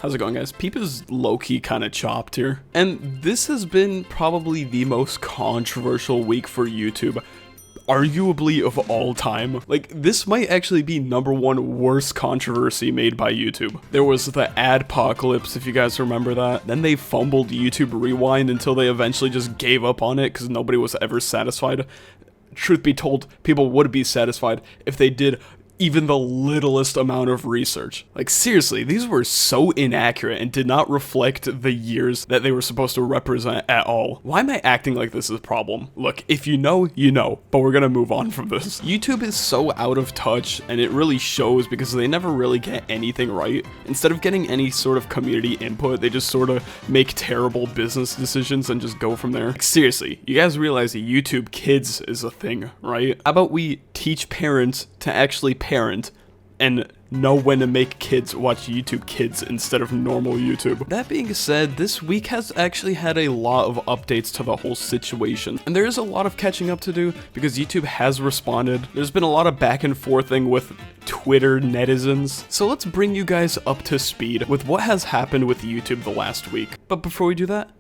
How's it going, guys? Peep is low-key kind of chopped here. And this has been probably the most controversial week for YouTube, arguably of all time. Like, this might actually be #1 worst controversy made by YouTube. There was the adpocalypse, if you guys remember that. Then they fumbled YouTube Rewind until they eventually just gave up on it because nobody was ever satisfied. Truth be told, people would be satisfied if they did even the littlest amount of research. Like, seriously, these were so inaccurate and did not reflect the years that they were supposed to represent at all. Why am I acting like this is a problem? Look, if you know, you know, but we're gonna move on from this. YouTube is so out of touch, and it really shows because they never really get anything right. Instead of getting any sort of community input, they just sort of make terrible business decisions and just go from there. Like, seriously, you guys realize that YouTube Kids is a thing, right? How about we teach parents to actually parent and know when to make kids watch YouTube Kids instead of normal YouTube. That being said, this week has actually had a lot of updates to the whole situation, and there is a lot of catching up to do because YouTube has responded. There's been a lot of back and forthing with Twitter netizens, so let's bring you guys up to speed with what has happened with YouTube the last week. But before we do that,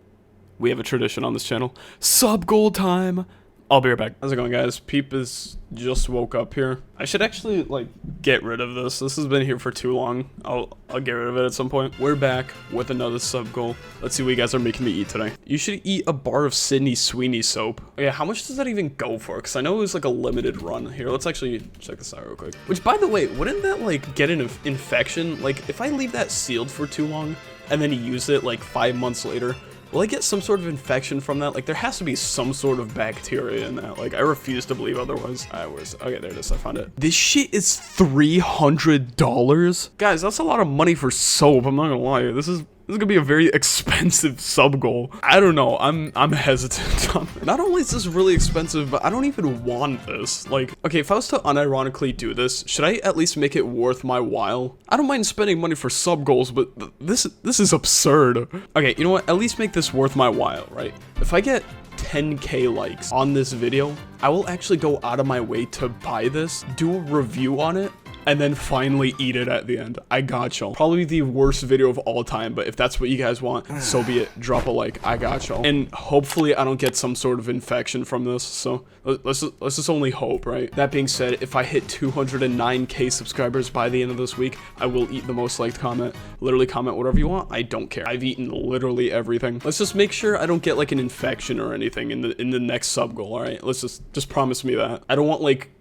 we have a tradition on this channel: sub goal time. I'll be right back. How's it going, guys? Peep is just woke up here. I should actually, like, get rid of this. This has been here for too long. I'll get rid of it at some point. We're back with another sub goal. Let's see what you guys are making me eat today. You should eat a bar of Sydney Sweeney soap. Okay, how much does that even go for? Because I know it was, like, a limited run. Here, let's actually check this out real quick. Which, by the way, wouldn't that, like, get an infection? Like, if I leave that sealed for too long and then you use it, like, 5 months later, will I get some sort of infection from that? Like, there has to be some sort of bacteria in that. Like, I refuse to believe otherwise. Alright, where's... Okay, there it is. I found it. This shit is $300? Guys, that's a lot of money for soap. I'm not gonna lie. This is gonna be a very expensive sub goal. I don't know. I'm hesitant on it. Not only is this really expensive, but I don't even want this. Like, okay, if I was to unironically do this, should I at least make it worth my while? I don't mind spending money for sub goals, but this is absurd. Okay, you know what? At least make this worth my while, right? If I get 10k likes on this video, I will actually go out of my way to buy this, do a review on it, and then finally eat it at the end. I got y'all. Probably the worst video of all time, but if that's what you guys want, so be it. Drop a like. I got y'all. And hopefully I don't get some sort of infection from this, so let's just only hope, right? That being said, if I hit 209k subscribers by the end of this week, I will eat the most liked comment. Literally comment whatever you want. I don't care. I've eaten literally everything. Let's just make sure I don't get like an infection or anything in the next sub goal, all right? Let's just promise me that. I don't want like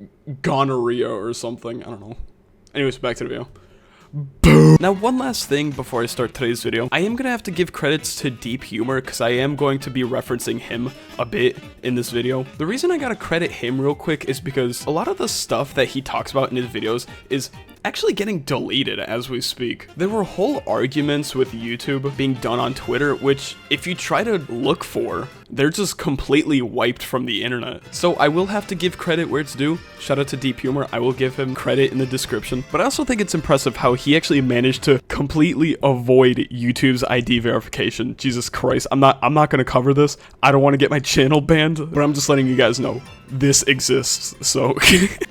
gonorrhea or something. I don't know. Anyways, back to the video. Boom. Now, one last thing before I start today's video. I am gonna have to give credits to Deep Humor because I am going to be referencing him a bit in this video. The reason I gotta credit him real quick is because a lot of the stuff that he talks about in his videos is actually getting deleted as we speak. There were whole arguments with YouTube being done on Twitter, which if you try to look for, they're just completely wiped from the internet. So I will have to give credit where it's due. Shout out to Deep Humor. I will give him credit in the description. But I also think it's impressive how he actually managed to completely avoid YouTube's ID verification. Jesus Christ. I'm not gonna cover this. I don't want to get my channel banned, but I'm just letting you guys know this exists. So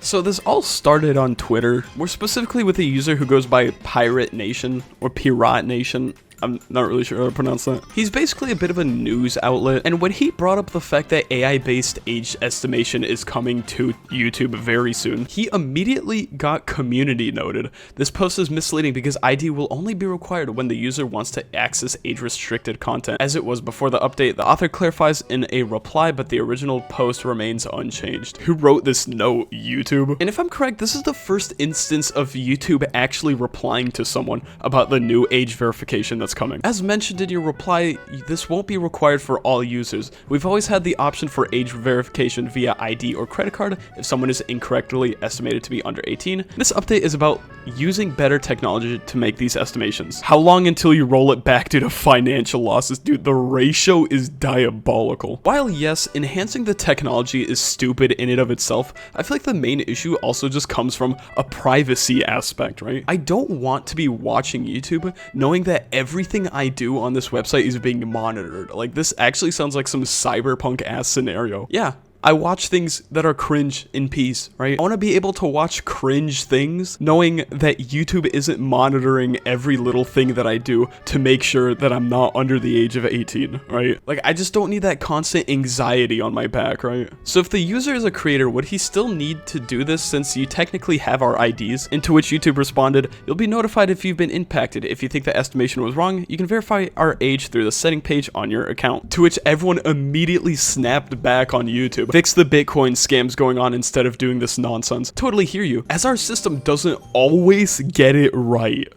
so this all started on Twitter, more specifically with a user who goes by Pirate Nation or Pirate Nation. I'm not really sure how to pronounce that. He's basically a bit of a news outlet, and when he brought up the fact that AI-based age estimation is coming to YouTube very soon, he immediately got community noted. This post is misleading because ID will only be required when the user wants to access age-restricted content, as it was before the update. The author clarifies in a reply, but the original post remains unchanged. Who wrote this note? YouTube? And if I'm correct, this is the first instance of YouTube actually replying to someone about the new age verification that's coming. As mentioned in your reply, this won't be required for all users. We've always had the option for age verification via ID or credit card if someone is incorrectly estimated to be under 18. This update is about using better technology to make these estimations. How long until you roll it back due to financial losses? Dude, the ratio is diabolical. While yes, enhancing the technology is stupid in and of itself, I feel like the main issue also just comes from a privacy aspect, right? I don't want to be watching YouTube knowing that everything I do on this website is being monitored. Like, this actually sounds like some cyberpunk ass scenario. Yeah, I watch things that are cringe in peace, right? I want to be able to watch cringe things knowing that YouTube isn't monitoring every little thing that I do to make sure that I'm not under the age of 18, right? Like, I just don't need that constant anxiety on my back, right? So if the user is a creator, would he still need to do this since you technically have our IDs? Into which YouTube responded, you'll be notified if you've been impacted. If you think the estimation was wrong, you can verify our age through the setting page on your account. To which everyone immediately snapped back on YouTube. Fix the Bitcoin scams going on instead of doing this nonsense. Totally hear you, as our system doesn't always get it right.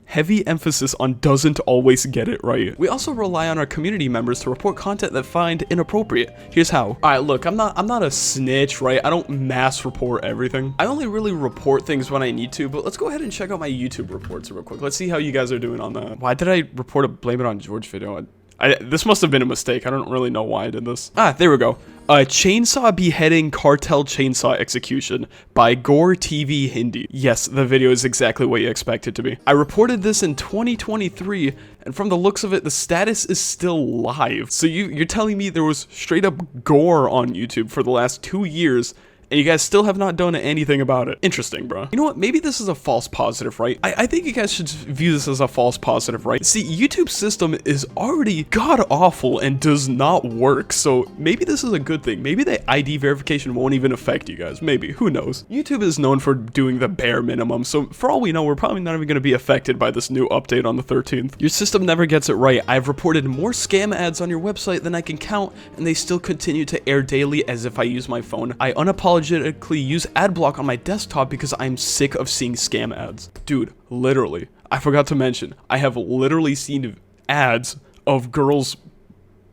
Heavy emphasis on doesn't always get it right. We also rely on our community members to report content that find inappropriate. Here's how. Alright, look, I'm not a snitch, right? I don't mass report everything. I only really report things when I need to, but let's go ahead and check out my YouTube reports real quick. Let's see how you guys are doing on that. Why did I report a Blame It on George video? This must have been a mistake. I don't really know why I did this. Ah, there we go. Chainsaw Beheading Cartel Chainsaw Execution by Gore TV Hindi. Yes, the video is exactly what you expect it to be. I reported this in 2023, and from the looks of it, the status is still live. So you're telling me there was straight up gore on YouTube for the last 2 years, and you guys still have not done anything about it. Interesting, bro. You know what? Maybe this is a false positive, right? I think you guys should view this as a false positive, right? See, YouTube's system is already god-awful and does not work, so maybe this is a good thing. Maybe the ID verification won't even affect you guys. Maybe. Who knows? YouTube is known for doing the bare minimum, so for all we know, we're probably not even going to be affected by this new update on the 13th. Your system never gets it right. I've reported more scam ads on your website than I can count, and they still continue to air daily as if I use my phone. I unapologetically use ad block on my desktop because I'm sick of seeing scam ads. Dude, literally, I forgot to mention, I have literally seen ads of girls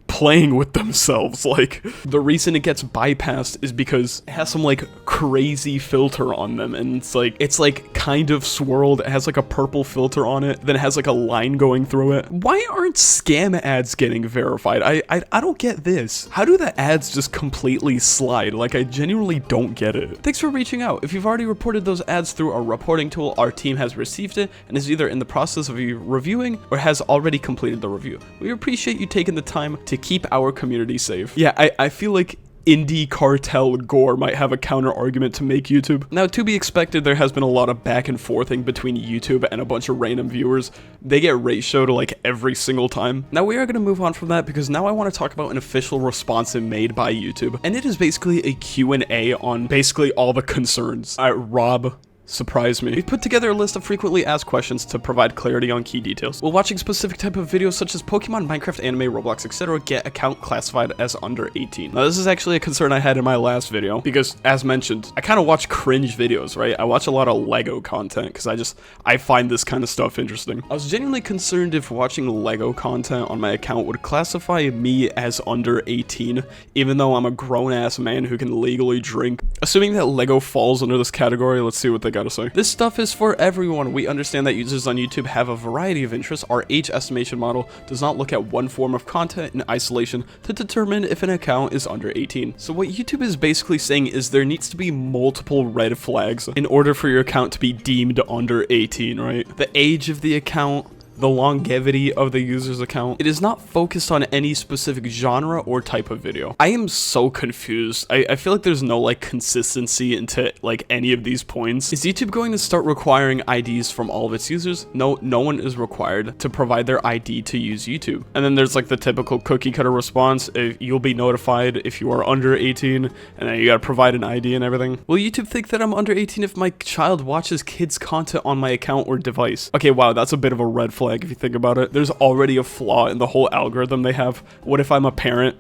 playing with themselves. Like, the reason it gets bypassed is because it has some like crazy filter on them, and it's like kind of swirled. It has like a purple filter on it, then it has like a line going through it. Why aren't scam ads getting verified? I don't get this. How do the ads just completely slide? Like, I genuinely don't get it. Thanks for reaching out. If you've already reported those ads through our reporting tool, our team has received it and is either in the process of reviewing or has already completed the review. We appreciate you taking the time to keep our community safe. Yeah, I feel like indie cartel gore might have a counter argument to make YouTube. Now, to be expected, there has been a lot of back and forthing between YouTube and a bunch of random viewers. They get ratioed like every single time. Now, we are going to move on from that because now I want to talk about an official response made by YouTube, and it is basically a Q&A on basically all the concerns. Rob surprised me. We've put together a list of frequently asked questions to provide clarity on key details. Will watching specific type of videos such as Pokemon, Minecraft, anime, Roblox, etc. get account classified as under 18? Now, this is actually a concern I had in my last video because, as mentioned, I kind of watch cringe videos, right? I watch a lot of Lego content because I find this kind of stuff interesting. I was genuinely concerned if watching Lego content on my account would classify me as under 18, even though I'm a grown-ass man who can legally drink. Assuming that Lego falls under this category, let's see what they gotta say. This stuff is for everyone. We understand that users on YouTube have a variety of interests. Our age estimation model does not look at one form of content in isolation to determine if an account is under 18. So what YouTube is basically saying is there needs to be multiple red flags in order for your account to be deemed under 18, right? The age of the account, the longevity of the user's account. It is not focused on any specific genre or type of video. I am so confused. I feel like there's no like consistency into like any of these points. Is YouTube going to start requiring IDs from all of its users? No one is required to provide their ID to use YouTube. And then there's like the typical cookie cutter response. You'll be notified if you are under 18, and then you gotta provide an ID and everything. Will YouTube think that I'm under 18 if my child watches kids content on my account or device? Okay, wow, that's a bit of a red flag. If you think about it, there's already a flaw in the whole algorithm they have. What if I'm a parent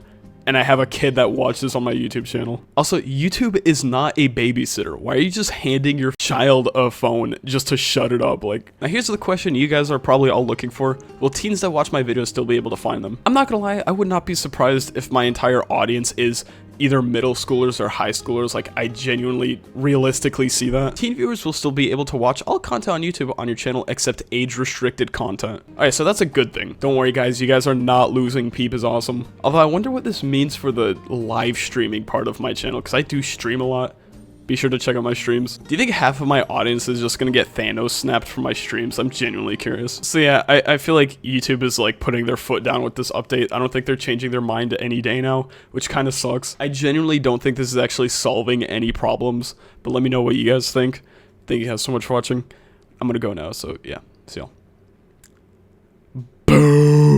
and I have a kid that watches on my YouTube channel? Also, YouTube is not a babysitter. Why are you just handing your child a phone just to shut it up? Like, now here's the question you guys are probably all looking for. Will teens that watch my videos still be able to find them? I'm not gonna lie, I would not be surprised if my entire audience is either middle schoolers or high schoolers. Like, I genuinely, realistically see that. Teen viewers will still be able to watch all content on YouTube on your channel except age-restricted content. Alright, so that's a good thing. Don't worry, guys. You guys are not losing. Peep is awesome. Although, I wonder what this means for the live streaming part of my channel, because I do stream a lot. Be sure to check out my streams. Do you think half of my audience is just gonna get Thanos snapped from my streams? I'm genuinely curious. So yeah, I feel like YouTube is like putting their foot down with this update. I don't think they're changing their mind any day now, which kind of sucks. I genuinely don't think this is actually solving any problems, but let me know what you guys think. Thank you guys so much for watching. I'm gonna go now, so yeah, see y'all.